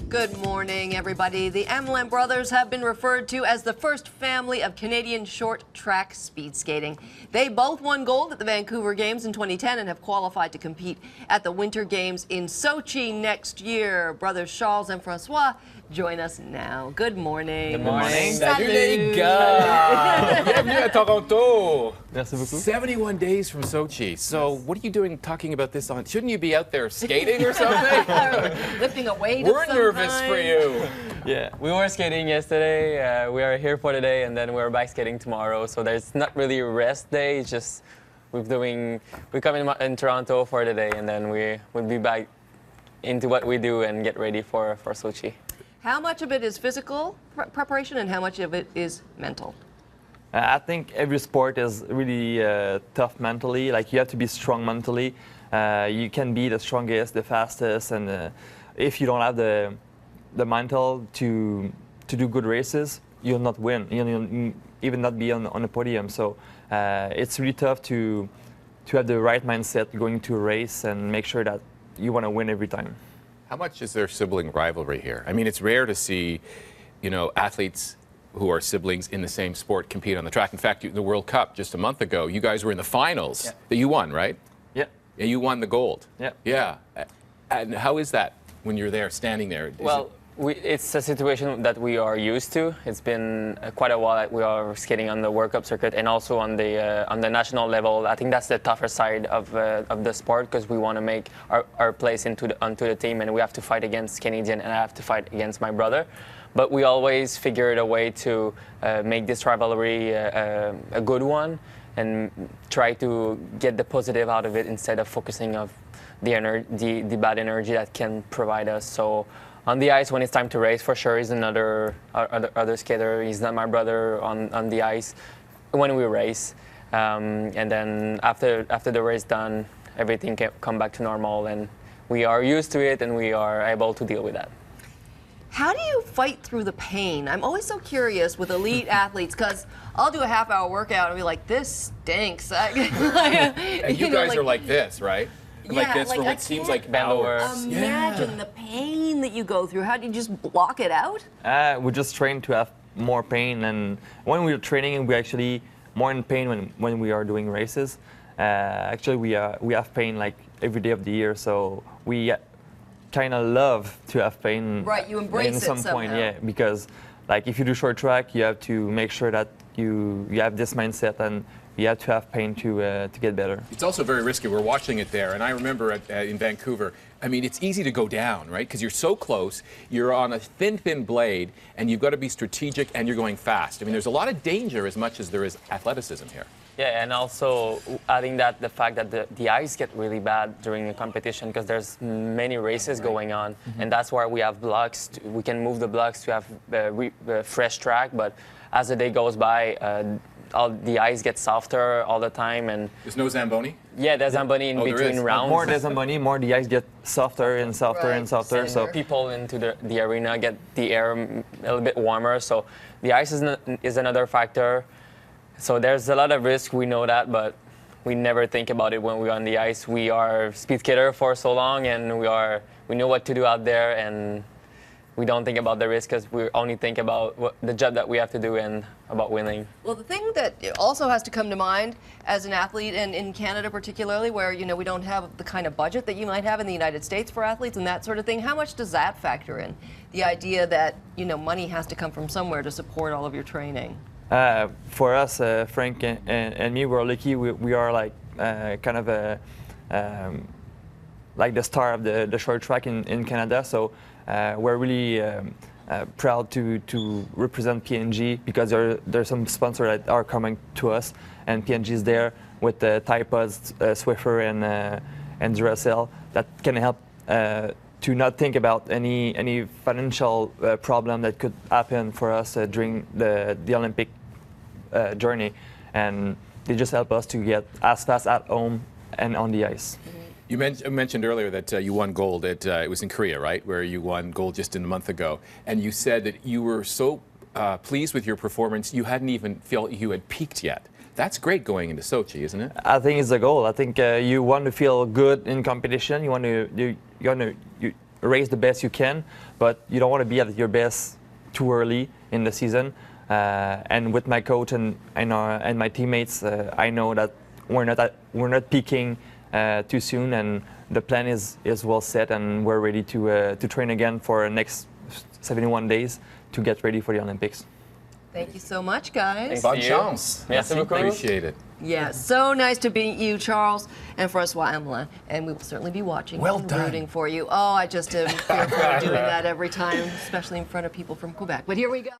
Good morning, everybody. The Hamelin brothers have been referred to as the first family of Canadian short track speed skating. They both won gold at the Vancouver Games in 2010 and have qualified to compete at the Winter Games in Sochi next year. Brothers Charles and Francois join us now. Good morning. Good morning. Salut les gars! Bienvenue à Toronto! Merci beaucoup. 71 days from Sochi. So what are you doing talking about this on? Shouldn't you be out there skating or something? Lifting a weight We're of some nervous kind. for you. Yeah, we were skating yesterday. We are here for today, and then we're back skating tomorrow. So there's not really a rest day. It's just we come in Toronto for the day, and then we'll be back into what we do and get ready for Sochi. How much of it is physical preparation and how much of it is mental? I think every sport is really tough mentally. Like, you have to be strong mentally. You can be the strongest, the fastest, and if you don't have the mental to do good races, you'll not win. You'll even not be on a podium. So it's really tough to have the right mindset going to a race and make sure that you want to win every time. How much is there sibling rivalry here? I mean, it's rare to see, athletes who are siblings in the same sport compete on the track. In fact, the World Cup just a month ago, you guys were in the finals that you won, right? Yeah. Yeah, you won the gold. Yeah. Yeah. And how is that when you're there, standing there? It's a situation that we are used to. It's been quite a while that we are skating on the World Cup circuit and also on the national level. I think that's the tougher side of the sport, because we want to make our place onto the team, and we have to fight against Canadian, and I have to fight against my brother. But we always figured a way to make this rivalry a good one and try to get the positive out of it instead of focusing on the bad energy that can provide us. So on the ice, when it's time to race, for sure, he's another other skater. He's not my brother on the ice when we race. And then after the race done, everything can come back to normal, and we are used to it, and we are able to deal with that. How do you fight through the pain? I'm always so curious with elite athletes, because I'll do a half-hour workout and be like, this stinks. And you guys are like this, right? Yeah, like this, where it seems like hours. Imagine the pain that you go through. How do you just block it out? We just train to have more pain, and when we're training, we're actually more in pain when we are doing races. Actually, we have pain like every day of the year, so we kind of love to have pain. Right, you embrace it some somehow. point, yeah, because like if you do short track, you have to make sure that you have this mindset, and you have to have pain to get better. It's also very risky. We're watching it there, and I remember in Vancouver, I mean, it's easy to go down, right? Because you're so close, you're on a thin blade, and you've got to be strategic, and you're going fast. I mean, there's a lot of danger as much as there is athleticism here. Yeah, and also adding that the fact that the ice get really bad during the competition, because there's many races going on, and that's why we have blocks. We can move the blocks to have fresh track, but as the day goes by, the ice gets softer all the time, and there's no Zamboni? Yeah, there's Zamboni in between rounds. More the Zamboni, more the ice get softer and softer and softer. And so people into the arena get the air a little bit warmer. So the ice is another factor. So there's a lot of risk. We know that, but we never think about it when we're on the ice. We are speed skater for so long, and we know what to do out there, and we don't think about the risk, because we only think about the job that we have to do and about winning. Well, the thing that also has to come to mind as an athlete, and in Canada particularly, where we don't have the kind of budget that you might have in the United States for athletes and that sort of thing, how much does that factor in? The idea that money has to come from somewhere to support all of your training. For us, Frank and me, we're lucky. We are like kind of like the star of the short track in Canada. So we're really proud to represent PNG, because there's some sponsors that are coming to us, and PNG is there with the Typods, Swiffer, and Duracell that can help to not think about any financial problem that could happen for us during the Olympic journey, and they just help us to get as fast at home and on the ice. You mentioned earlier that you won gold at, it was in Korea, right, where you won gold just a month ago, and you said that you were so pleased with your performance, you hadn't even felt you had peaked yet. That's great going into Sochi, isn't it? I think it's the goal. I think you want to feel good in competition. You want to race the best you can, but you don't want to be at your best too early in the season. And with my coach and my teammates, I know that we're not peaking too soon, and the plan is well set, and we're ready to train again for the next 71 days to get ready for the Olympics. Thank you so much, guys. Bonne chance. Merci beaucoup. Appreciate it. Yeah, so nice to meet you, Charles and Francois Hamelin, and we will certainly be watching Well and done. rooting for you. Oh, I just am fearful of doing that every time, especially in front of people from Quebec. But here we go.